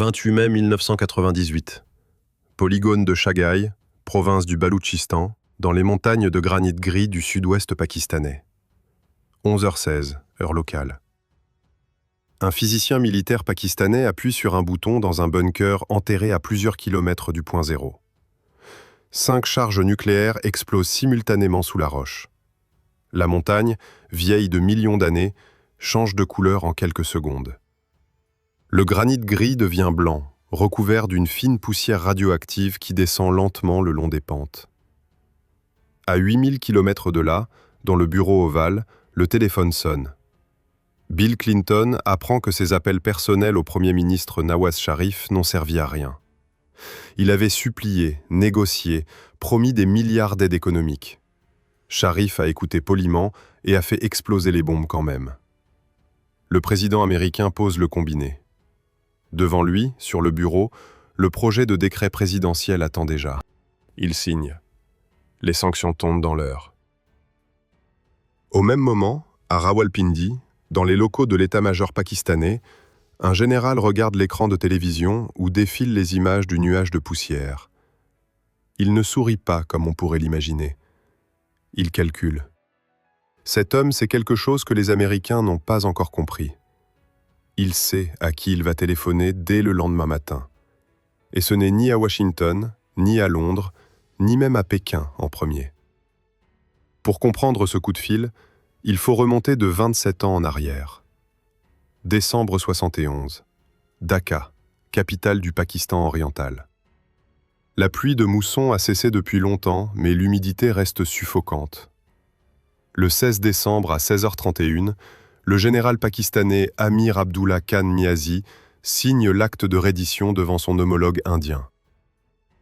28 mai 1998. Polygone de Shagaï, province du Baloutchistan, dans les montagnes de granit gris du sud-ouest pakistanais. 11h16, heure locale. Un physicien militaire pakistanais appuie sur un bouton dans un bunker enterré à plusieurs kilomètres du point zéro. 5 charges nucléaires explosent simultanément sous la roche. La montagne, vieille de millions d'années, change de couleur en quelques secondes. Le granit gris devient blanc, recouvert d'une fine poussière radioactive qui descend lentement le long des pentes. À 8000 km de là, dans le bureau ovale, le téléphone sonne. Bill Clinton apprend que ses appels personnels au Premier ministre Nawaz Sharif n'ont servi à rien. Il avait supplié, négocié, promis des milliards d'aides économiques. Sharif a écouté poliment et a fait exploser les bombes quand même. Le président américain pose le combiné. Devant lui, sur le bureau, le projet de décret présidentiel attend déjà. Il signe. Les sanctions tombent dans l'heure. Au même moment, à Rawalpindi, dans les locaux de l'état-major pakistanais, un général regarde l'écran de télévision où défilent les images du nuage de poussière. Il ne sourit pas comme on pourrait l'imaginer. Il calcule. Cet homme sait quelque chose que les Américains n'ont pas encore compris. Il sait à qui il va téléphoner dès le lendemain matin. Et ce n'est ni à Washington, ni à Londres, ni même à Pékin en premier. Pour comprendre ce coup de fil, il faut remonter de 27 ans en arrière. Décembre 71. Dhaka, capitale du Pakistan oriental. La pluie de mousson a cessé depuis longtemps, mais l'humidité reste suffocante. Le 16 décembre à 16h31, le général pakistanais Amir Abdullah Khan Miazi signe l'acte de reddition devant son homologue indien.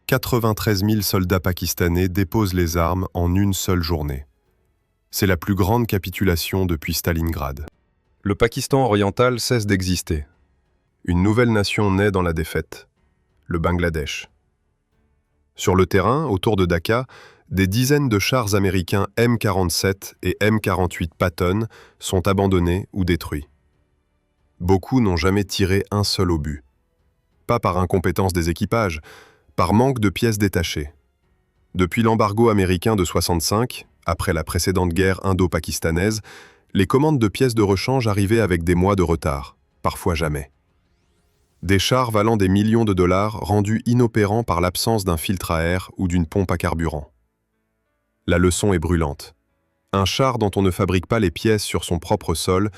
93 000 soldats pakistanais déposent les armes en une seule journée. C'est la plus grande capitulation depuis Stalingrad. Le Pakistan oriental cesse d'exister. Une nouvelle nation naît dans la défaite, le Bangladesh. Sur le terrain, autour de Dhaka, des dizaines de chars américains M47 et M48 Patton sont abandonnés ou détruits. Beaucoup n'ont jamais tiré un seul obus. Pas par incompétence des équipages, par manque de pièces détachées. Depuis l'embargo américain de 65, après la précédente guerre indo-pakistanaise, les commandes de pièces de rechange arrivaient avec des mois de retard, parfois jamais. Des chars valant des millions de dollars rendus inopérants par l'absence d'un filtre à air ou d'une pompe à carburant. La leçon est brûlante. Un char dont on ne fabrique pas les pièces sur son propre sol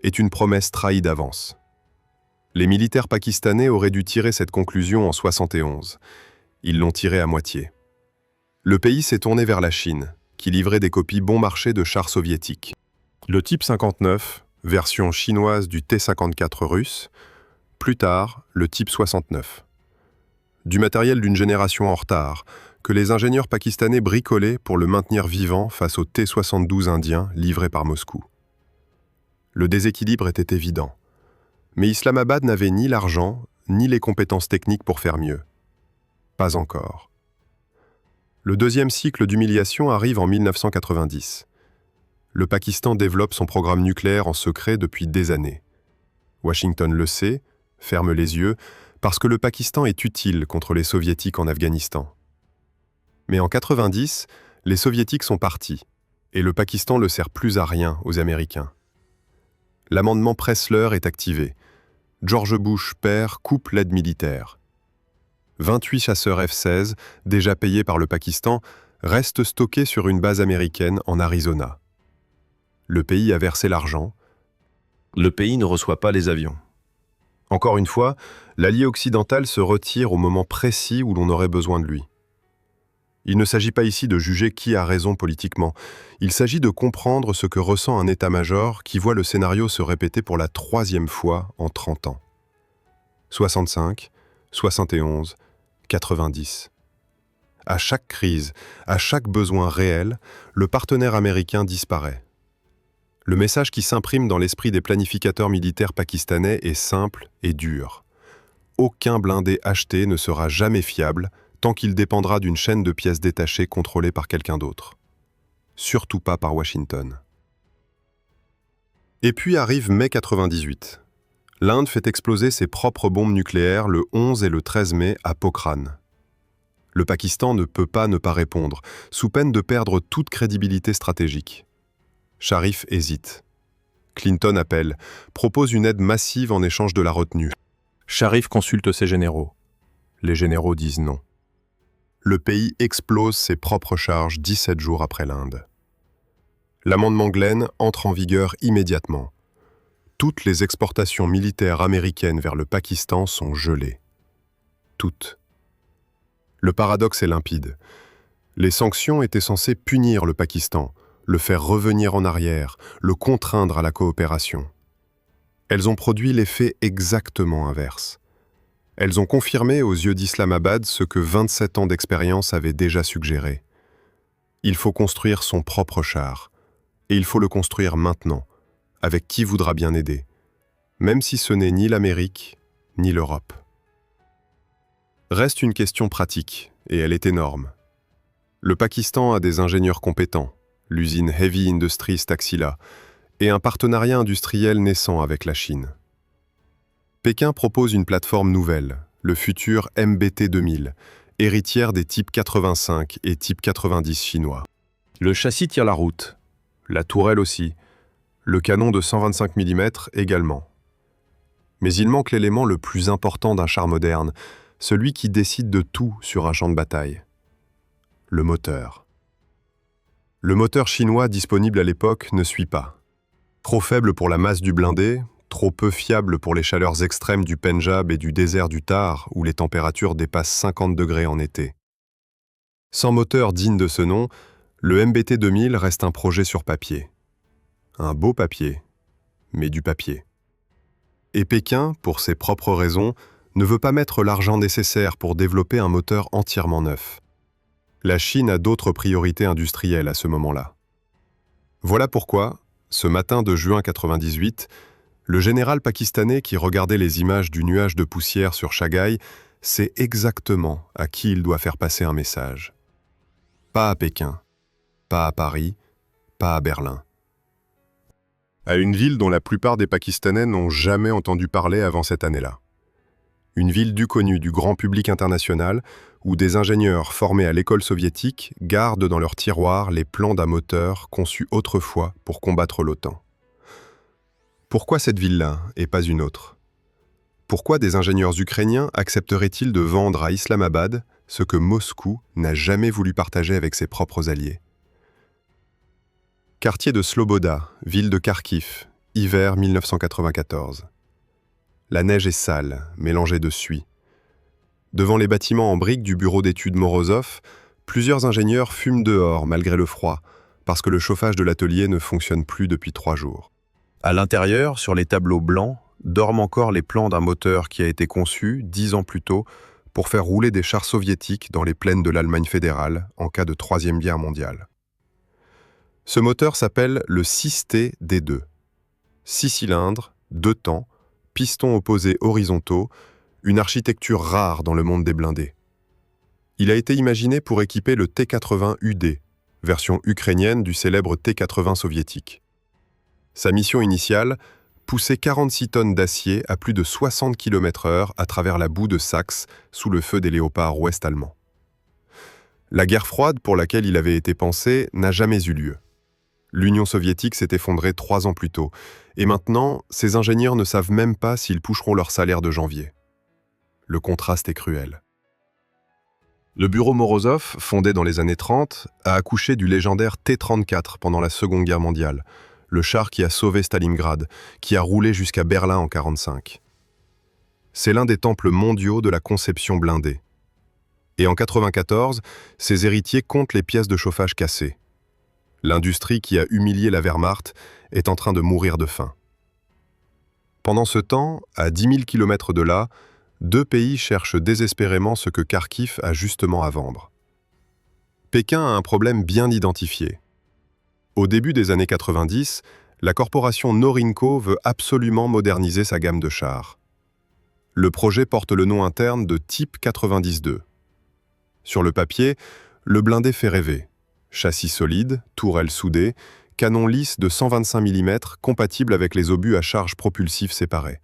est une promesse trahie d'avance. Les militaires pakistanais auraient dû tirer cette conclusion en 71. Ils l'ont tirée à moitié. Le pays s'est tourné vers la Chine, qui livrait des copies bon marché de chars soviétiques. Le Type 59, version chinoise du T-54 russe, plus tard le Type 69. Du matériel d'une génération en retard, que les ingénieurs pakistanais bricolaient pour le maintenir vivant face au T-72 indien livré par Moscou. Le déséquilibre était évident. Mais Islamabad n'avait ni l'argent, ni les compétences techniques pour faire mieux. Pas encore. Le deuxième cycle d'humiliation arrive en 1990. Le Pakistan développe son programme nucléaire en secret depuis des années. Washington le sait, ferme les yeux, parce que le Pakistan est utile contre les Soviétiques en Afghanistan. Mais en 90, les Soviétiques sont partis, et le Pakistan ne sert plus à rien aux Américains. L'amendement Pressler est activé. George Bush père coupe l'aide militaire. 28 chasseurs F-16, déjà payés par le Pakistan, restent stockés sur une base américaine en Arizona. Le pays a versé l'argent. Le pays ne reçoit pas les avions. Encore une fois, l'allié occidental se retire au moment précis où l'on aurait besoin de lui. Il ne s'agit pas ici de juger qui a raison politiquement. Il s'agit de comprendre ce que ressent un état-major qui voit le scénario se répéter pour la 3e fois en 30 ans. 65, 71, 90. À chaque crise, à chaque besoin réel, le partenaire américain disparaît. Le message qui s'imprime dans l'esprit des planificateurs militaires pakistanais est simple et dur. Aucun blindé acheté ne sera jamais fiable tant qu'il dépendra d'une chaîne de pièces détachées contrôlée par quelqu'un d'autre. Surtout pas par Washington. Et puis arrive mai 98. L'Inde fait exploser ses propres bombes nucléaires le 11 et le 13 mai à Pokhran. Le Pakistan ne peut pas ne pas répondre, sous peine de perdre toute crédibilité stratégique. Sharif hésite. Clinton appelle, propose une aide massive en échange de la retenue. Sharif consulte ses généraux. Les généraux disent non. Le pays explose ses propres charges 17 jours après l'Inde. L'amendement Glenn entre en vigueur immédiatement. Toutes les exportations militaires américaines vers le Pakistan sont gelées. Toutes. Le paradoxe est limpide. Les sanctions étaient censées punir le Pakistan, le faire revenir en arrière, le contraindre à la coopération. Elles ont produit l'effet exactement inverse. Elles ont confirmé aux yeux d'Islamabad ce que 27 ans d'expérience avaient déjà suggéré. Il faut construire son propre char, et il faut le construire maintenant, avec qui voudra bien aider, même si ce n'est ni l'Amérique, ni l'Europe. Reste une question pratique, et elle est énorme. Le Pakistan a des ingénieurs compétents, l'usine Heavy Industries Taxila, et un partenariat industriel naissant avec la Chine. Pékin propose une plateforme nouvelle, le futur MBT 2000, héritière des types 85 et type 90 chinois. Le châssis tire la route, la tourelle aussi, le canon de 125 mm également. Mais il manque l'élément le plus important d'un char moderne, celui qui décide de tout sur un champ de bataille. Le moteur. Le moteur chinois disponible à l'époque ne suit pas. Trop faible pour la masse du blindé, trop peu fiable pour les chaleurs extrêmes du Pendjab et du désert du Thar, où les températures dépassent 50 degrés en été. Sans moteur digne de ce nom, le MBT 2000 reste un projet sur papier. Un beau papier, mais du papier. Et Pékin, pour ses propres raisons, ne veut pas mettre l'argent nécessaire pour développer un moteur entièrement neuf. La Chine a d'autres priorités industrielles à ce moment-là. Voilà pourquoi, ce matin de juin 98, le général pakistanais qui regardait les images du nuage de poussière sur Shagaï sait exactement à qui il doit faire passer un message. Pas à Pékin, pas à Paris, pas à Berlin. À une ville dont la plupart des Pakistanais n'ont jamais entendu parler avant cette année-là. Une ville du connu du grand public international, où des ingénieurs formés à l'école soviétique gardent dans leurs tiroirs les plans d'un moteur conçu autrefois pour combattre l'OTAN. Pourquoi cette ville-là et pas une autre? Pourquoi des ingénieurs ukrainiens accepteraient-ils de vendre à Islamabad ce que Moscou n'a jamais voulu partager avec ses propres alliés? Quartier de Sloboda, ville de Kharkiv, hiver 1994. La neige est sale, mélangée de suie. Devant les bâtiments en briques du bureau d'études Morozov, plusieurs ingénieurs fument dehors malgré le froid, parce que le chauffage de l'atelier ne fonctionne plus depuis 3 jours. À l'intérieur, sur les tableaux blancs, dorment encore les plans d'un moteur qui a été conçu 10 ans plus tôt pour faire rouler des chars soviétiques dans les plaines de l'Allemagne fédérale en cas de Troisième Guerre mondiale. Ce moteur s'appelle le 6T D2. 6 cylindres, 2 temps, pistons opposés horizontaux, une architecture rare dans le monde des blindés. Il a été imaginé pour équiper le T-80 UD, version ukrainienne du célèbre T-80 soviétique. Sa mission initiale, pousser 46 tonnes d'acier à plus de 60 km/h à travers la boue de Saxe sous le feu des léopards ouest allemands. La guerre froide pour laquelle il avait été pensé n'a jamais eu lieu. L'Union soviétique s'est effondrée 3 ans plus tôt, et maintenant, ces ingénieurs ne savent même pas s'ils toucheront leur salaire de janvier. Le contraste est cruel. Le bureau Morozov, fondé dans les années 30, a accouché du légendaire T-34 pendant la Seconde Guerre mondiale, le char qui a sauvé Stalingrad, qui a roulé jusqu'à Berlin en 1945. C'est l'un des temples mondiaux de la conception blindée. Et en 1994, ses héritiers comptent les pièces de chauffage cassées. L'industrie qui a humilié la Wehrmacht est en train de mourir de faim. Pendant ce temps, à 10 000 km de là, 2 pays cherchent désespérément ce que Kharkiv a justement à vendre. Pékin a un problème bien identifié. Au début des années 90, la corporation Norinco veut absolument moderniser sa gamme de chars. Le projet porte le nom interne de Type 92. Sur le papier, le blindé fait rêver. Châssis solide, tourelle soudée, canon lisse de 125 mm compatible avec les obus à charge propulsif séparés.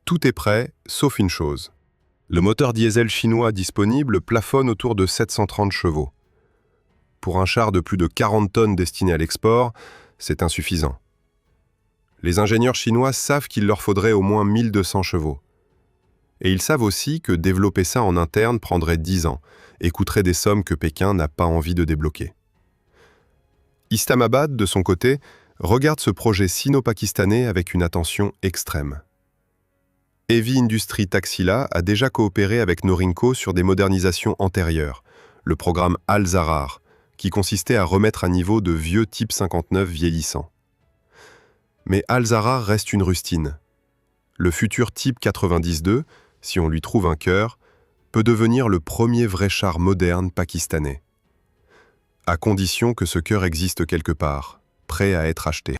Tout est prêt, sauf une chose. Le moteur diesel chinois disponible plafonne autour de 730 chevaux. Pour un char de plus de 40 tonnes destiné à l'export, c'est insuffisant. Les ingénieurs chinois savent qu'il leur faudrait au moins 1200 chevaux. Et ils savent aussi que développer ça en interne prendrait 10 ans et coûterait des sommes que Pékin n'a pas envie de débloquer. Islamabad, de son côté, regarde ce projet sino-pakistanais avec une attention extrême. Heavy Industry Taxila a déjà coopéré avec Norinco sur des modernisations antérieures, le programme Al-Zarar, qui consistait à remettre à niveau de vieux Type 59 vieillissants. Mais Al-Zarar reste une rustine. Le futur Type 92, si on lui trouve un cœur, peut devenir le premier vrai char moderne pakistanais. À condition que ce cœur existe quelque part, prêt à être acheté.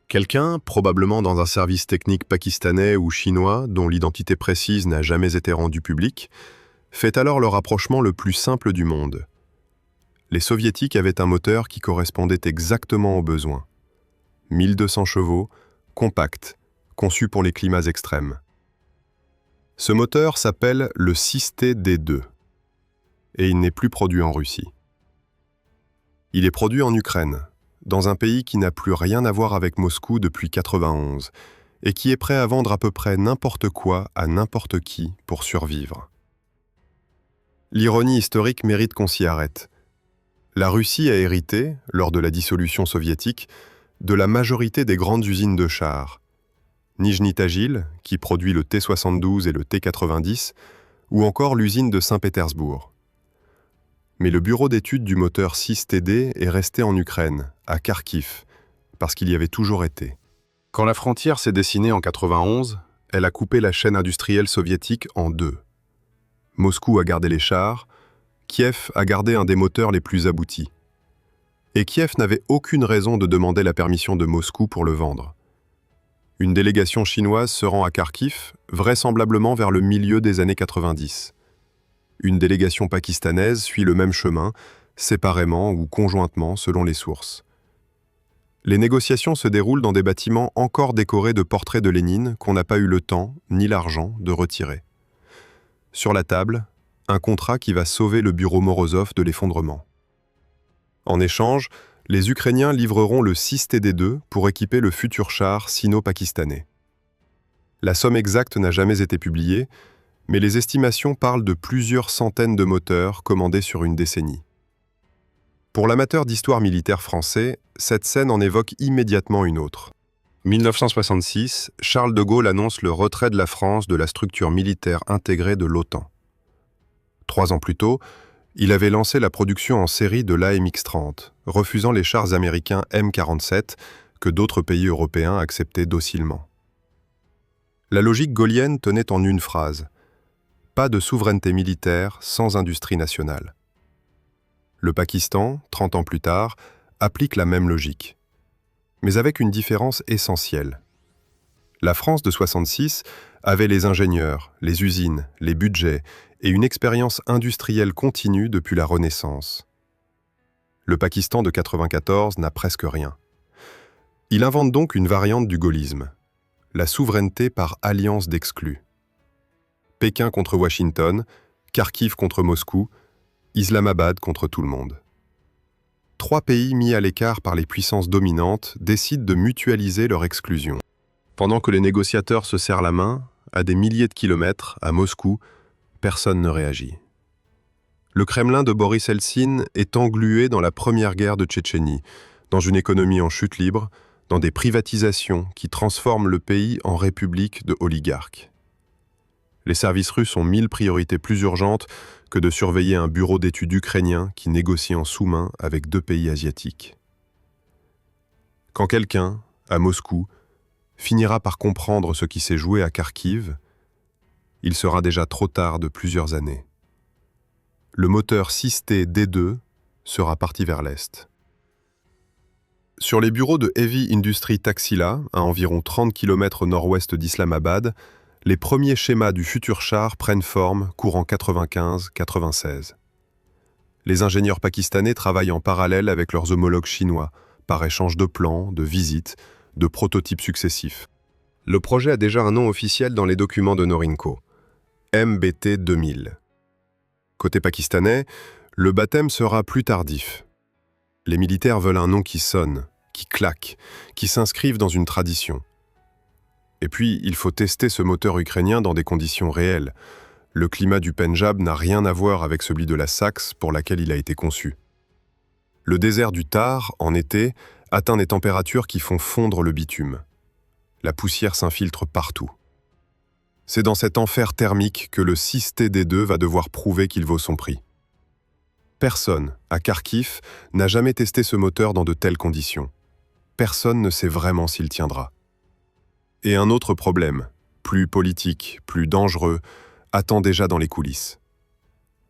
Quelqu'un, probablement dans un service technique pakistanais ou chinois dont l'identité précise n'a jamais été rendue publique, fait alors le rapprochement le plus simple du monde. Les soviétiques avaient un moteur qui correspondait exactement aux besoins. 1200 chevaux, compact, conçu pour les climats extrêmes. Ce moteur s'appelle le 6T-D2 et il n'est plus produit en Russie. Il est produit en Ukraine, dans un pays qui n'a plus rien à voir avec Moscou depuis 1991 et qui est prêt à vendre à peu près n'importe quoi à n'importe qui pour survivre. L'ironie historique mérite qu'on s'y arrête. La Russie a hérité, lors de la dissolution soviétique, de la majorité des grandes usines de chars. Nijni Tagil, qui produit le T-72 et le T-90, ou encore l'usine de Saint-Pétersbourg. Mais le bureau d'études du moteur 6TD est resté en Ukraine, à Kharkiv, parce qu'il y avait toujours été. Quand la frontière s'est dessinée en 1991, elle a coupé la chaîne industrielle soviétique en deux. Moscou a gardé les chars, Kiev a gardé un des moteurs les plus aboutis. Et Kiev n'avait aucune raison de demander la permission de Moscou pour le vendre. Une délégation chinoise se rend à Kharkiv, vraisemblablement vers le milieu des années 90. Une délégation pakistanaise suit le même chemin, séparément ou conjointement selon les sources. Les négociations se déroulent dans des bâtiments encore décorés de portraits de Lénine qu'on n'a pas eu le temps, ni l'argent, de retirer. Sur la table, un contrat qui va sauver le bureau Morozov de l'effondrement. En échange, les Ukrainiens livreront le 6TD2 pour équiper le futur char sino-pakistanais. La somme exacte n'a jamais été publiée, mais les estimations parlent de plusieurs centaines de moteurs commandés sur une décennie. Pour l'amateur d'histoire militaire français, cette scène en évoque immédiatement une autre. 1966, Charles de Gaulle annonce le retrait de la France de la structure militaire intégrée de l'OTAN. 3 ans plus tôt, il avait lancé la production en série de l'AMX-30, refusant les chars américains M47 que d'autres pays européens acceptaient docilement. La logique gaullienne tenait en une phrase : pas de souveraineté militaire sans industrie nationale. Le Pakistan, 30 ans plus tard, applique la même logique, mais avec une différence essentielle. La France de 66 avait les ingénieurs, les usines, les budgets et une expérience industrielle continue depuis la Renaissance. Le Pakistan de 94 n'a presque rien. Il invente donc une variante du gaullisme, la souveraineté par alliance d'exclus. Pékin contre Washington, Kharkiv contre Moscou, Islamabad contre tout le monde. 3 pays mis à l'écart par les puissances dominantes décident de mutualiser leur exclusion. Pendant que les négociateurs se serrent la main, à des milliers de kilomètres, à Moscou, personne ne réagit. Le Kremlin de Boris Eltsine est englué dans la première guerre de Tchétchénie, dans une économie en chute libre, dans des privatisations qui transforment le pays en république de oligarques. Les services russes ont 1000 priorités plus urgentes que de surveiller un bureau d'études ukrainien qui négocie en sous-main avec 2 pays asiatiques. Quand quelqu'un, à Moscou, finira par comprendre ce qui s'est joué à Kharkiv, il sera déjà trop tard de plusieurs années. Le moteur 6T-D2 sera parti vers l'est. Sur les bureaux de Heavy Industry Taxila, à environ 30 km au nord-ouest d'Islamabad, les premiers schémas du futur char prennent forme courant 95-96. Les ingénieurs pakistanais travaillent en parallèle avec leurs homologues chinois, par échange de plans, de visites, de prototypes successifs. Le projet a déjà un nom officiel dans les documents de Norinco, MBT 2000. Côté pakistanais, le baptême sera plus tardif. Les militaires veulent un nom qui sonne, qui claque, qui s'inscrive dans une tradition. Et puis, il faut tester ce moteur ukrainien dans des conditions réelles. Le climat du Pendjab n'a rien à voir avec celui de la Saxe pour laquelle il a été conçu. Le désert du Thar, en été, atteint des températures qui font fondre le bitume. La poussière s'infiltre partout. C'est dans cet enfer thermique que le 6TD2 va devoir prouver qu'il vaut son prix. Personne, à Kharkiv, n'a jamais testé ce moteur dans de telles conditions. Personne ne sait vraiment s'il tiendra. Et un autre problème, plus politique, plus dangereux, attend déjà dans les coulisses.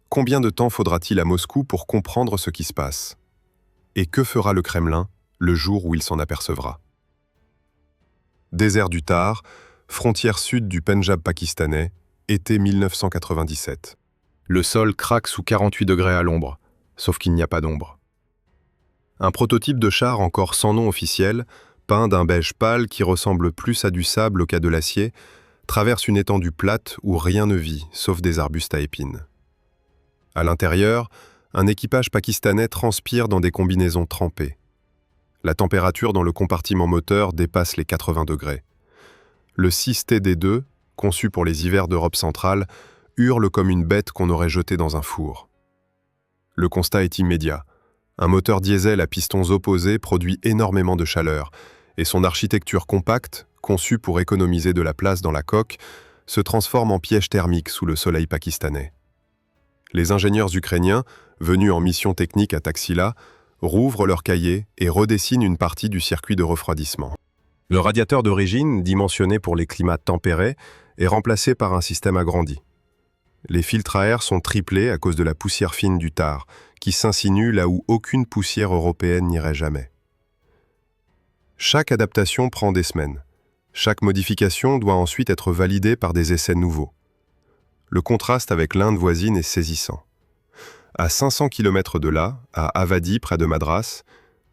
Combien de temps faudra-t-il à Moscou pour comprendre ce qui se passe? Et que fera le Kremlin le jour où il s'en apercevra? Désert du Thar, frontière sud du Pendjab pakistanais, été 1997. Le sol craque sous 48 degrés à l'ombre, sauf qu'il n'y a pas d'ombre. Un prototype de char encore sans nom officiel, peint d'un beige pâle qui ressemble plus à du sable qu'à de l'acier, traverse une étendue plate où rien ne vit, sauf des arbustes à épines. À l'intérieur, un équipage pakistanais transpire dans des combinaisons trempées. La température dans le compartiment moteur dépasse les 80 degrés. Le 6TD2, conçu pour les hivers d'Europe centrale, hurle comme une bête qu'on aurait jetée dans un four. Le constat est immédiat. Un moteur diesel à pistons opposés produit énormément de chaleur, et son architecture compacte, conçue pour économiser de la place dans la coque, se transforme en piège thermique sous le soleil pakistanais. Les ingénieurs ukrainiens, venus en mission technique à Taxila, rouvrent leurs cahiers et redessinent une partie du circuit de refroidissement. Le radiateur d'origine, dimensionné pour les climats tempérés, est remplacé par un système agrandi. Les filtres à air sont triplés à cause de la poussière fine du Thar, qui s'insinue là où aucune poussière européenne n'irait jamais. Chaque adaptation prend des semaines. Chaque modification doit ensuite être validée par des essais nouveaux. Le contraste avec l'Inde voisine est saisissant. À 500 km de là, à Avadi, près de Madras,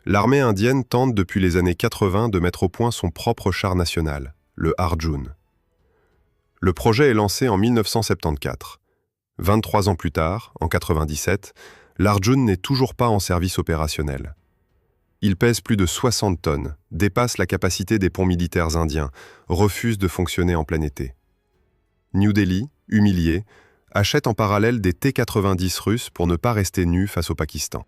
l'armée indienne tente depuis les années 80 de mettre au point son propre char national, le Arjun. Le projet est lancé en 1974. 23 ans plus tard, en 1997, l'Arjun n'est toujours pas en service opérationnel. Il pèse plus de 60 tonnes, dépasse la capacité des ponts militaires indiens, refuse de fonctionner en plein été. New Delhi, humilié, achète en parallèle des T-90 russes pour ne pas rester nu face au Pakistan.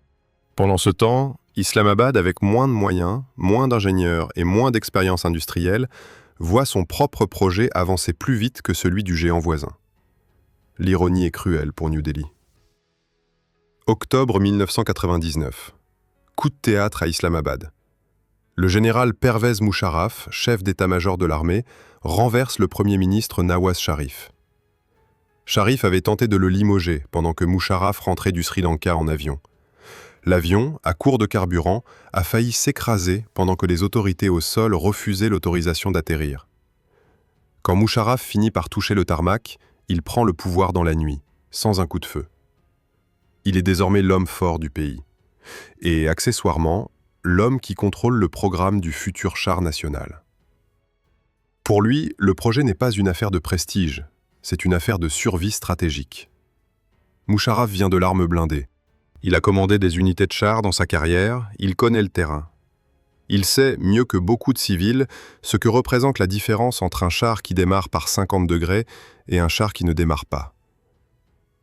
Pendant ce temps, Islamabad, avec moins de moyens, moins d'ingénieurs et moins d'expérience industrielle, voit son propre projet avancer plus vite que celui du géant voisin. L'ironie est cruelle pour New Delhi. Octobre 1999. Coup de théâtre à Islamabad. Le général Pervez Musharraf, chef d'état-major de l'armée, renverse le premier ministre Nawaz Sharif. Sharif avait tenté de le limoger pendant que Musharraf rentrait du Sri Lanka en avion. L'avion, à court de carburant, a failli s'écraser pendant que les autorités au sol refusaient l'autorisation d'atterrir. Quand Musharraf finit par toucher le tarmac, il prend le pouvoir dans la nuit, sans un coup de feu. Il est désormais l'homme fort du pays. Et, accessoirement, l'homme qui contrôle le programme du futur char national. Pour lui, le projet n'est pas une affaire de prestige, c'est une affaire de survie stratégique. Musharraf vient de l'arme blindée. Il a commandé des unités de chars dans sa carrière, il connaît le terrain. Il sait, mieux que beaucoup de civils, ce que représente la différence entre un char qui démarre par 50 degrés et un char qui ne démarre pas.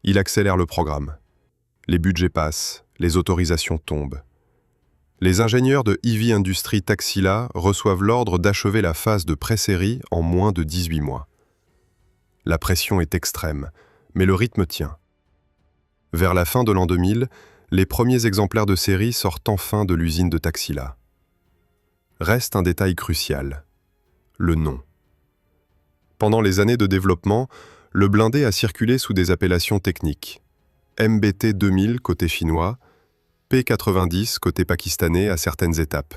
Il accélère le programme. Les budgets passent, les autorisations tombent. Les ingénieurs de Heavy Industries Taxila reçoivent l'ordre d'achever la phase de pré-série en moins de 18 mois. La pression est extrême, mais le rythme tient. Vers la fin de l'an 2000, les premiers exemplaires de série sortent enfin de l'usine de Taxila. Reste un détail crucial, le nom. Pendant les années de développement, le blindé a circulé sous des appellations techniques. MBT 2000 côté chinois, P90 côté pakistanais à certaines étapes.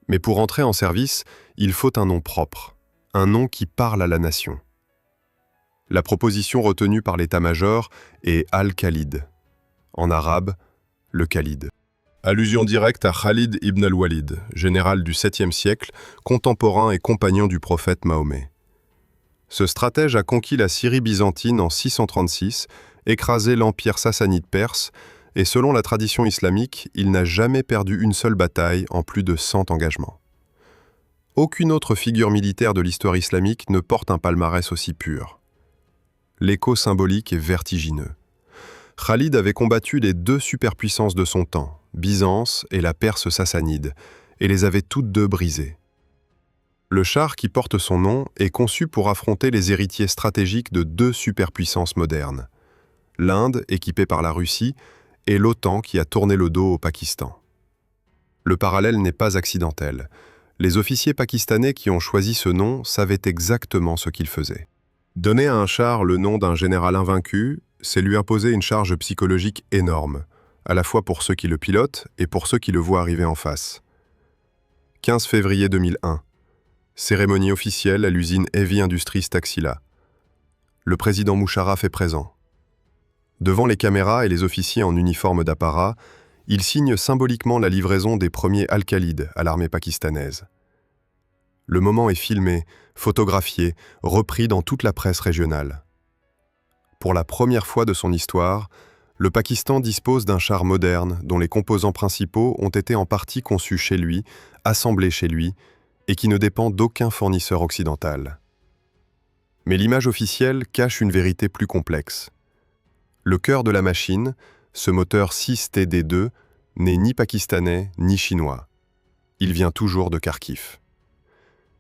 Mais pour entrer en service, il faut un nom propre, un nom qui parle à la nation. La proposition retenue par l'état-major est Al-Khalid. En arabe, le Khalid. Allusion directe à Khalid ibn al-Walid, général du 7e siècle, contemporain et compagnon du prophète Mahomet. Ce stratège a conquis la Syrie byzantine en 636, écrasé l'empire sassanide perse, et selon la tradition islamique, il n'a jamais perdu une seule bataille en plus de 100 engagements. Aucune autre figure militaire de l'histoire islamique ne porte un palmarès aussi pur. L'écho symbolique est vertigineux. Khalid avait combattu les deux superpuissances de son temps, Byzance et la Perse sassanide, et les avait toutes deux brisées. Le char qui porte son nom est conçu pour affronter les héritiers stratégiques de deux superpuissances modernes, l'Inde, équipée par la Russie, et l'OTAN qui a tourné le dos au Pakistan. Le parallèle n'est pas accidentel. Les officiers pakistanais qui ont choisi ce nom savaient exactement ce qu'ils faisaient. Donner à un char le nom d'un général invaincu, c'est lui imposer une charge psychologique énorme, à la fois pour ceux qui le pilotent et pour ceux qui le voient arriver en face. 15 février 2001. Cérémonie officielle à l'usine Heavy Industries Taxila. Le président Musharraf est présent. Devant les caméras et les officiers en uniforme d'apparat, il signe symboliquement la livraison des premiers Al-Khalid à l'armée pakistanaise. Le moment est filmé, photographié, repris dans toute la presse régionale. Pour la première fois de son histoire, le Pakistan dispose d'un char moderne dont les composants principaux ont été en partie conçus chez lui, assemblés chez lui, et qui ne dépend d'aucun fournisseur occidental. Mais l'image officielle cache une vérité plus complexe. Le cœur de la machine, ce moteur 6TD2, n'est ni pakistanais ni chinois. Il vient toujours de Kharkiv.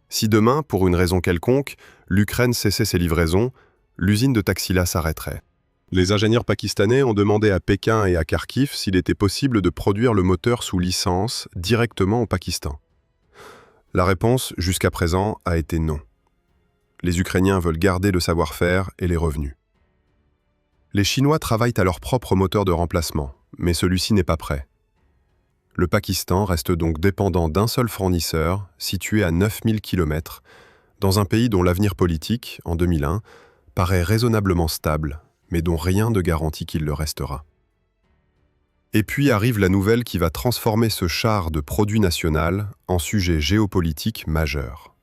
Si demain, pour une raison quelconque, l'Ukraine cessait ses livraisons, l'usine de Taxila s'arrêterait. Les ingénieurs pakistanais ont demandé à Pékin et à Kharkiv s'il était possible de produire le moteur sous licence directement au Pakistan. La réponse, jusqu'à présent, a été non. Les Ukrainiens veulent garder le savoir-faire et les revenus. Les Chinois travaillent à leur propre moteur de remplacement, mais celui-ci n'est pas prêt. Le Pakistan reste donc dépendant d'un seul fournisseur, situé à 9000 km, dans un pays dont l'avenir politique, en 2001, paraît raisonnablement stable, mais dont rien ne garantit qu'il le restera. Et puis arrive la nouvelle qui va transformer ce char de produit national en sujet géopolitique majeur.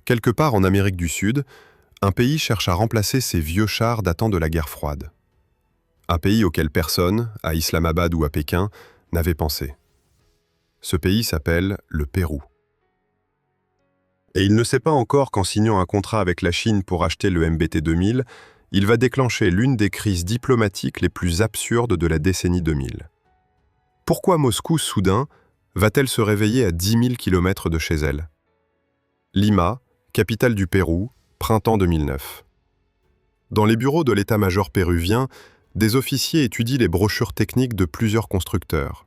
Quelque part en Amérique du Sud, un pays cherche à remplacer ses vieux chars datant de la guerre froide. Un pays auquel personne, à Islamabad ou à Pékin, n'avait pensé. Ce pays s'appelle le Pérou. Et il ne sait pas encore qu'en signant un contrat avec la Chine pour acheter le MBT 2000, il va déclencher l'une des crises diplomatiques les plus absurdes de la décennie 2000. Pourquoi Moscou, soudain, va-t-elle se réveiller à 10 000 km de chez elle? Lima, capitale du Pérou, printemps 2009. Dans les bureaux de l'état-major péruvien, des officiers étudient les brochures techniques de plusieurs constructeurs.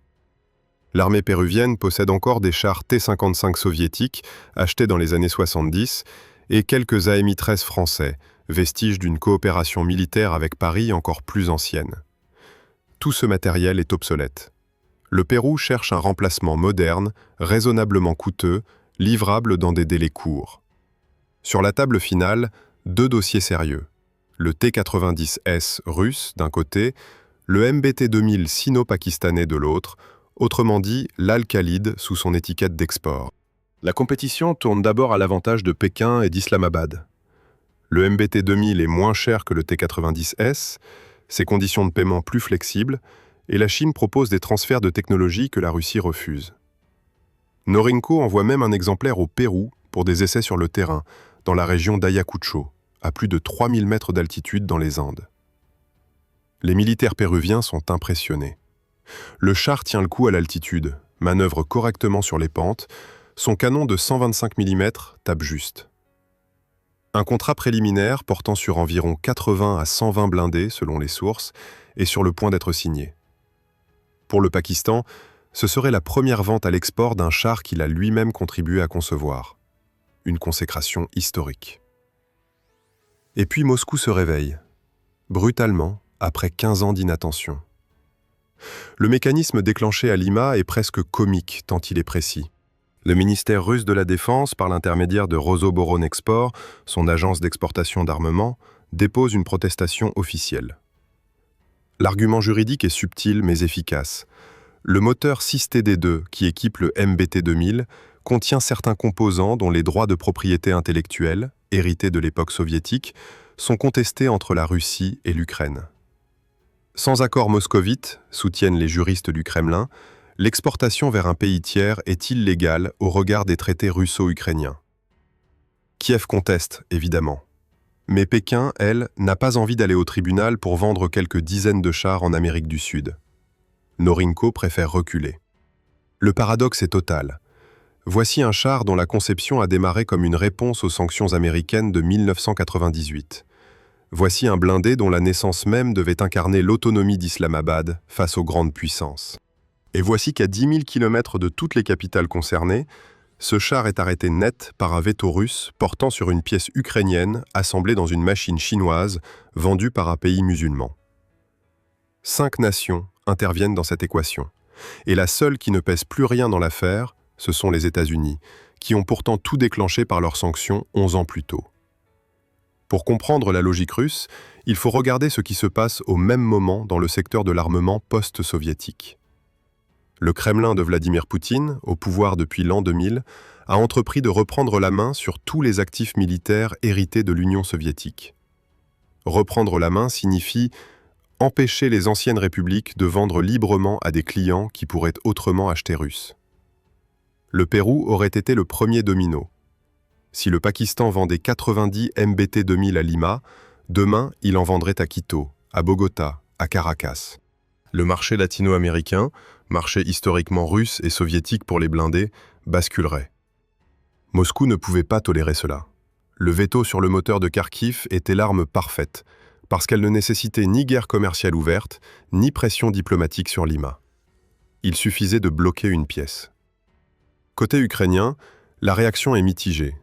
L'armée péruvienne possède encore des chars T-55 soviétiques achetés dans les années 70 et quelques AMI-13 français, vestiges d'une coopération militaire avec Paris encore plus ancienne. Tout ce matériel est obsolète. Le Pérou cherche un remplacement moderne, raisonnablement coûteux, livrable dans des délais courts. Sur la table finale, deux dossiers sérieux. Le T-90S russe d'un côté, le MBT 2000 sino-pakistanais de l'autre, autrement dit l'Al-Khalid sous son étiquette d'export. La compétition tourne d'abord à l'avantage de Pékin et d'Islamabad. Le MBT 2000 est moins cher que le T-90S, ses conditions de paiement plus flexibles, et la Chine propose des transferts de technologie que la Russie refuse. Norinco envoie même un exemplaire au Pérou pour des essais sur le terrain, dans la région d'Ayacucho, à plus de 3000 mètres d'altitude dans les Andes. Les militaires péruviens sont impressionnés. Le char tient le coup à l'altitude, manœuvre correctement sur les pentes, son canon de 125 mm tape juste. Un contrat préliminaire portant sur environ 80 à 120 blindés selon les sources est sur le point d'être signé. Pour le Pakistan, ce serait la première vente à l'export d'un char qu'il a lui-même contribué à concevoir. Une consécration historique. Et puis Moscou se réveille, brutalement, après 15 ans d'inattention. Le mécanisme déclenché à Lima est presque comique tant il est précis. Le ministère russe de la Défense, par l'intermédiaire de Rosoboronexport, son agence d'exportation d'armement, dépose une protestation officielle. L'argument juridique est subtil mais efficace. Le moteur 6TD2, qui équipe le MBT-2000, contient certains composants dont les droits de propriété intellectuelle, hérités de l'époque soviétique, sont contestés entre la Russie et l'Ukraine. Sans accord moscovite, soutiennent les juristes du Kremlin, l'exportation vers un pays tiers est illégale au regard des traités russo-ukrainiens. Kiev conteste, évidemment. Mais Pékin, elle, n'a pas envie d'aller au tribunal pour vendre quelques dizaines de chars en Amérique du Sud. Norinco préfère reculer. Le paradoxe est total. Voici un char dont la conception a démarré comme une réponse aux sanctions américaines de 1998. Voici un blindé dont la naissance même devait incarner l'autonomie d'Islamabad face aux grandes puissances. Et voici qu'à 10 000 km de toutes les capitales concernées, ce char est arrêté net par un veto russe portant sur une pièce ukrainienne assemblée dans une machine chinoise vendue par un pays musulman. 5 nations interviennent dans cette équation. Et la seule qui ne pèse plus rien dans l'affaire, ce sont les États-Unis, qui ont pourtant tout déclenché par leurs sanctions 11 ans plus tôt. Pour comprendre la logique russe, il faut regarder ce qui se passe au même moment dans le secteur de l'armement post-soviétique. Le Kremlin de Vladimir Poutine, au pouvoir depuis l'an 2000, a entrepris de reprendre la main sur tous les actifs militaires hérités de l'Union soviétique. Reprendre la main signifie empêcher les anciennes républiques de vendre librement à des clients qui pourraient autrement acheter russes. Le Pérou aurait été le premier domino. Si le Pakistan vendait 90 MBT-2000 à Lima, demain il en vendrait à Quito, à Bogota, à Caracas. Le marché latino-américain, marché historiquement russe et soviétique pour les blindés, basculerait. Moscou ne pouvait pas tolérer cela. Le veto sur le moteur de Kharkiv était l'arme parfaite, parce qu'elle ne nécessitait ni guerre commerciale ouverte, ni pression diplomatique sur Lima. Il suffisait de bloquer une pièce. Côté ukrainien, la réaction est mitigée.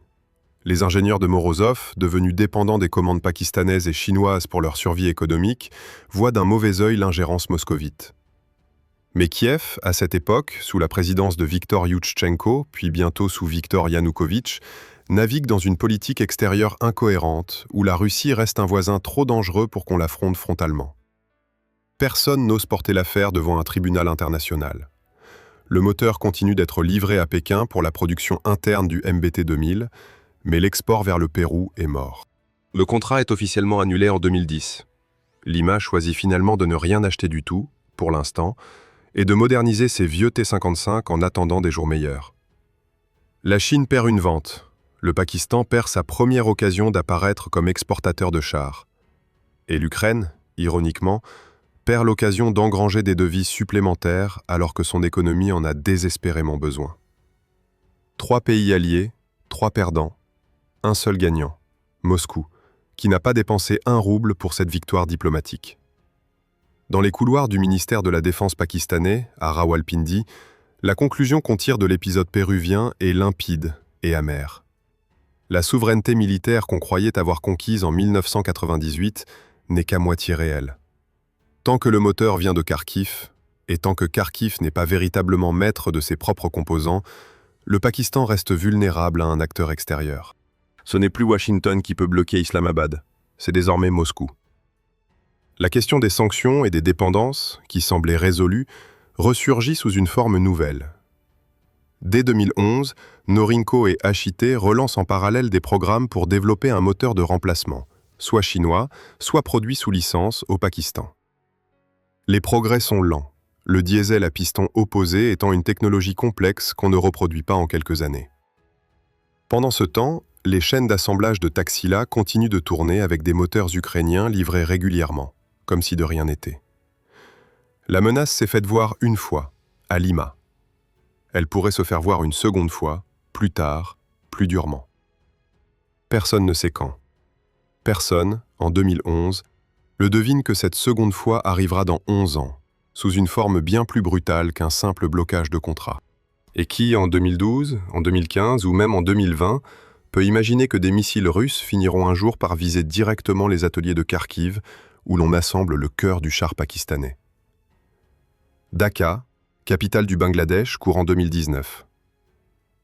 Les ingénieurs de Morozov, devenus dépendants des commandes pakistanaises et chinoises pour leur survie économique, voient d'un mauvais œil l'ingérence moscovite. Mais Kiev, à cette époque, sous la présidence de Viktor Youtchenko, puis bientôt sous Viktor Yanukovych, navigue dans une politique extérieure incohérente, où la Russie reste un voisin trop dangereux pour qu'on l'affronte frontalement. Personne n'ose porter l'affaire devant un tribunal international. Le moteur continue d'être livré à Pékin pour la production interne du MBT-2000, mais l'export vers le Pérou est mort. Le contrat est officiellement annulé en 2010. Lima choisit finalement de ne rien acheter du tout, pour l'instant, et de moderniser ses vieux T-55 en attendant des jours meilleurs. La Chine perd une vente. Le Pakistan perd sa première occasion d'apparaître comme exportateur de chars. Et l'Ukraine, ironiquement, perd l'occasion d'engranger des devises supplémentaires alors que son économie en a désespérément besoin. 3 pays alliés, 3 perdants, un seul gagnant, Moscou, qui n'a pas dépensé 1 rouble pour cette victoire diplomatique. Dans les couloirs du ministère de la Défense pakistanais, à Rawalpindi, la conclusion qu'on tire de l'épisode péruvien est limpide et amère. La souveraineté militaire qu'on croyait avoir conquise en 1998 n'est qu'à moitié réelle. Tant que le moteur vient de Kharkiv, et tant que Kharkiv n'est pas véritablement maître de ses propres composants, le Pakistan reste vulnérable à un acteur extérieur. Ce n'est plus Washington qui peut bloquer Islamabad, c'est désormais Moscou. La question des sanctions et des dépendances, qui semblait résolue, ressurgit sous une forme nouvelle. Dès 2011, Norinco et HIT relancent en parallèle des programmes pour développer un moteur de remplacement, soit chinois, soit produit sous licence au Pakistan. Les progrès sont lents, le diesel à piston opposé étant une technologie complexe qu'on ne reproduit pas en quelques années. Pendant ce temps, les chaînes d'assemblage de Taxila continuent de tourner avec des moteurs ukrainiens livrés régulièrement, comme si de rien n'était. La menace s'est faite voir une fois, à Lima. Elle pourrait se faire voir une seconde fois, plus tard, plus durement. Personne ne sait quand. Personne, en 2011, le devine que cette seconde fois arrivera dans 11 ans, sous une forme bien plus brutale qu'un simple blocage de contrat. Et qui, en 2012, en 2015 ou même en 2020, peut imaginer que des missiles russes finiront un jour par viser directement les ateliers de Kharkiv, où l'on assemble le cœur du char pakistanais. Dhaka, capitale du Bangladesh, courant 2019.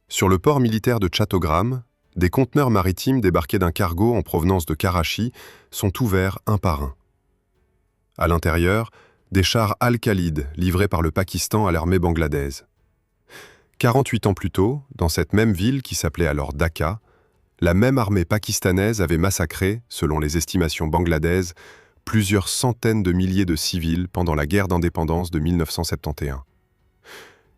Sur le port militaire de Chattogram, des conteneurs maritimes débarqués d'un cargo en provenance de Karachi sont ouverts un par un. À l'intérieur, des chars Al-Khalid livrés par le Pakistan à l'armée bangladaise. 48 ans plus tôt, dans cette même ville qui s'appelait alors Dhaka, la même armée pakistanaise avait massacré, selon les estimations bangladaises, plusieurs centaines de milliers de civils pendant la guerre d'indépendance de 1971.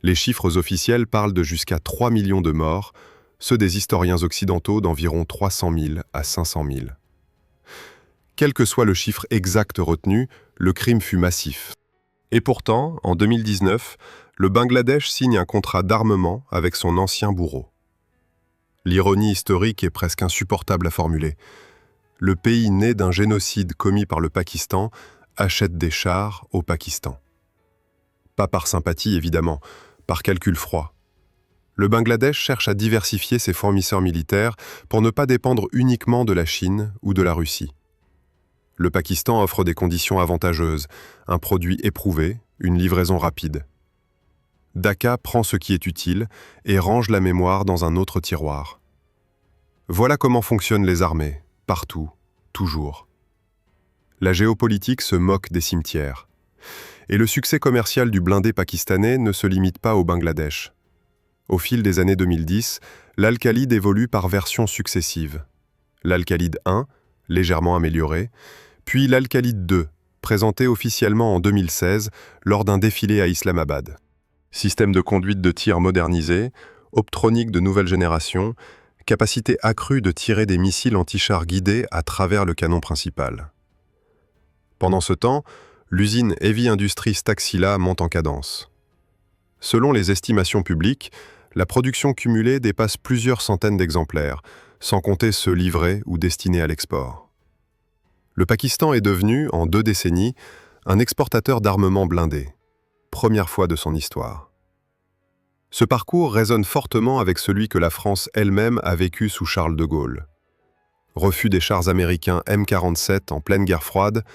Les chiffres officiels parlent de jusqu'à 3 millions de morts, ceux des historiens occidentaux d'environ 300 000 à 500 000. Quel que soit le chiffre exact retenu, le crime fut massif. Et pourtant, en 2019, le Bangladesh signe un contrat d'armement avec son ancien bourreau. L'ironie historique est presque insupportable à formuler. Le pays né d'un génocide commis par le Pakistan achète des chars au Pakistan. Pas par sympathie, évidemment, par calcul froid. Le Bangladesh cherche à diversifier ses fournisseurs militaires pour ne pas dépendre uniquement de la Chine ou de la Russie. Le Pakistan offre des conditions avantageuses, un produit éprouvé, une livraison rapide. Dhaka prend ce qui est utile et range la mémoire dans un autre tiroir. Voilà comment fonctionnent les armées, partout, toujours. La géopolitique se moque des cimetières. Et le succès commercial du blindé pakistanais ne se limite pas au Bangladesh. Au fil des années 2010, l'Al-Khalid évolue par versions successives. L'Al-Khalid 1, légèrement amélioré, puis l'Al-Khalid 2, présenté officiellement en 2016 lors d'un défilé à Islamabad. Système de conduite de tir modernisé, optronique de nouvelle génération, capacité accrue de tirer des missiles anti-chars guidés à travers le canon principal. Pendant ce temps, l'usine Heavy Industries Taxila monte en cadence. Selon les estimations publiques, la production cumulée dépasse plusieurs centaines d'exemplaires, sans compter ceux livrés ou destinés à l'export. Le Pakistan est devenu, en 2 décennies, un exportateur d'armements blindés. Première fois de son histoire. Ce parcours résonne fortement avec celui que la France elle-même a vécu sous Charles de Gaulle. Refus des chars américains M47 en pleine guerre froide,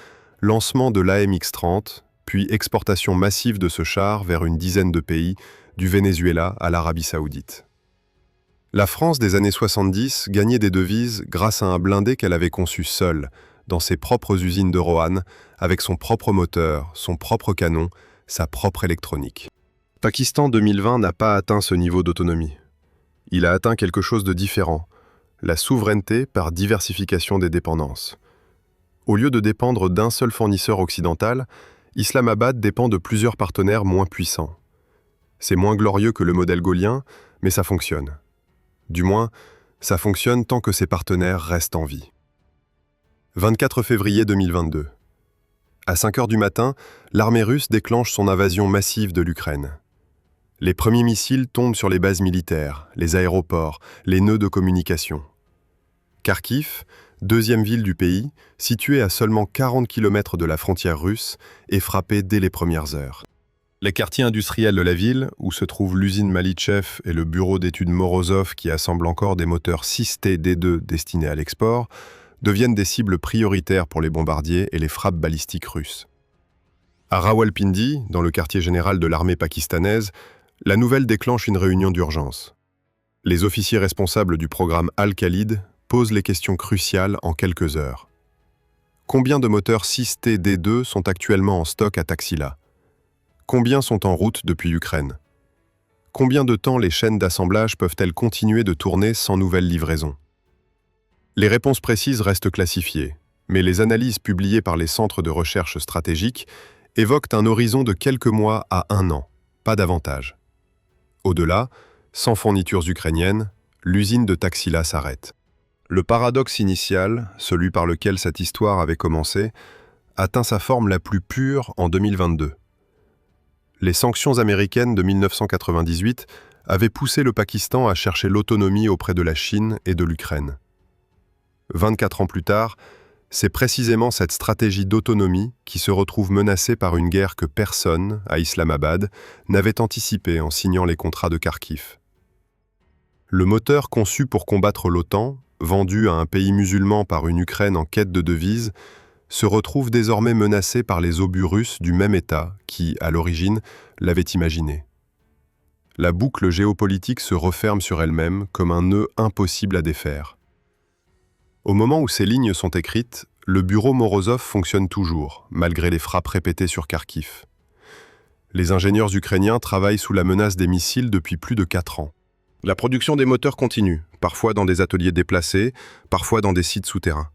lancement de l'AMX-30, puis exportation massive de ce char vers une dizaine de pays, du Venezuela à l'Arabie Saoudite. La France des années 70 gagnait des devises grâce à un blindé qu'elle avait conçu seule, dans ses propres usines de Roanne, avec son propre moteur, son propre canon, sa propre électronique. Pakistan 2020 n'a pas atteint ce niveau d'autonomie. Il a atteint quelque chose de différent, la souveraineté par diversification des dépendances. Au lieu de dépendre d'un seul fournisseur occidental, Islamabad dépend de plusieurs partenaires moins puissants. C'est moins glorieux que le modèle gaulien, mais ça fonctionne. Du moins, ça fonctionne tant que ses partenaires restent en vie. 24 février 2022. À 5 heures du matin, l'armée russe déclenche son invasion massive de l'Ukraine. Les premiers missiles tombent sur les bases militaires, les aéroports, les nœuds de communication. Kharkiv, deuxième ville du pays, située à seulement 40 km de la frontière russe, est frappée dès les premières heures. Les quartiers industriels de la ville, où se trouvent l'usine Malitchev et le bureau d'études Morozov qui assemble encore des moteurs 6T D2 destinés à l'export, deviennent des cibles prioritaires pour les bombardiers et les frappes balistiques russes. À Rawalpindi, dans le quartier général de l'armée pakistanaise, la nouvelle déclenche une réunion d'urgence. Les officiers responsables du programme Al-Khalid posent les questions cruciales en quelques heures. Combien de moteurs 6T D2 sont actuellement en stock à Taxila? Combien sont en route depuis l'Ukraine? Combien de temps les chaînes d'assemblage peuvent-elles continuer de tourner sans nouvelle livraison? Les réponses précises restent classifiées, mais les analyses publiées par les centres de recherche stratégiques évoquent un horizon de quelques mois à 1 an, pas davantage. Au-delà, sans fournitures ukrainiennes, l'usine de Taxila s'arrête. Le paradoxe initial, celui par lequel cette histoire avait commencé, atteint sa forme la plus pure en 2022. Les sanctions américaines de 1998 avaient poussé le Pakistan à chercher l'autonomie auprès de la Chine et de l'Ukraine. 24 ans plus tard, c'est précisément cette stratégie d'autonomie qui se retrouve menacée par une guerre que personne, à Islamabad, n'avait anticipée en signant les contrats de Kharkiv. Le moteur conçu pour combattre l'OTAN, vendu à un pays musulman par une Ukraine en quête de devises, se retrouve désormais menacé par les obus russes du même État qui, à l'origine, l'avait imaginé. La boucle géopolitique se referme sur elle-même comme un nœud impossible à défaire. Au moment où ces lignes sont écrites, le bureau Morozov fonctionne toujours, malgré les frappes répétées sur Kharkiv. Les ingénieurs ukrainiens travaillent sous la menace des missiles depuis plus de 4 ans. La production des moteurs continue, parfois dans des ateliers déplacés, parfois dans des sites souterrains.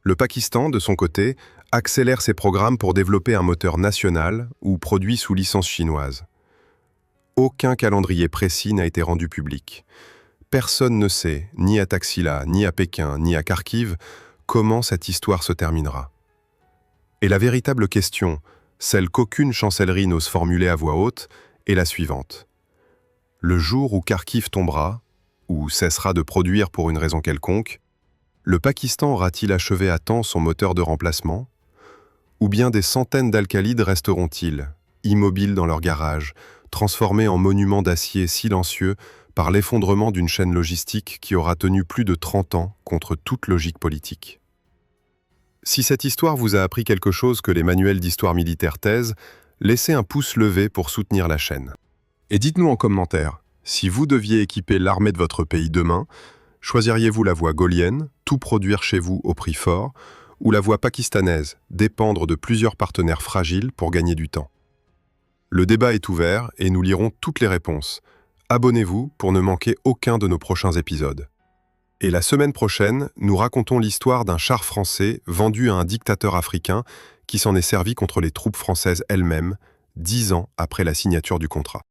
Le Pakistan, de son côté, accélère ses programmes pour développer un moteur national ou produit sous licence chinoise. Aucun calendrier précis n'a été rendu public. Personne ne sait, ni à Taxila, ni à Pékin, ni à Kharkiv, comment cette histoire se terminera. Et la véritable question, celle qu'aucune chancellerie n'ose formuler à voix haute, est la suivante. Le jour où Kharkiv tombera, ou cessera de produire pour une raison quelconque, le Pakistan aura-t-il achevé à temps son moteur de remplacement? Ou bien des centaines d'alcalides resteront-ils, immobiles dans leur garage, transformés en monuments d'acier silencieux par l'effondrement d'une chaîne logistique qui aura tenu plus de 30 ans contre toute logique politique? Si cette histoire vous a appris quelque chose que les manuels d'histoire militaire taisent, laissez un pouce levé pour soutenir la chaîne. Et dites-nous en commentaire, si vous deviez équiper l'armée de votre pays demain, choisiriez-vous la voie gaullienne, tout produire chez vous au prix fort, ou la voie pakistanaise, dépendre de plusieurs partenaires fragiles pour gagner du temps? Le débat est ouvert et nous lirons toutes les réponses. Abonnez-vous pour ne manquer aucun de nos prochains épisodes. Et la semaine prochaine, nous racontons l'histoire d'un char français vendu à un dictateur africain qui s'en est servi contre les troupes françaises elles-mêmes, 10 ans après la signature du contrat.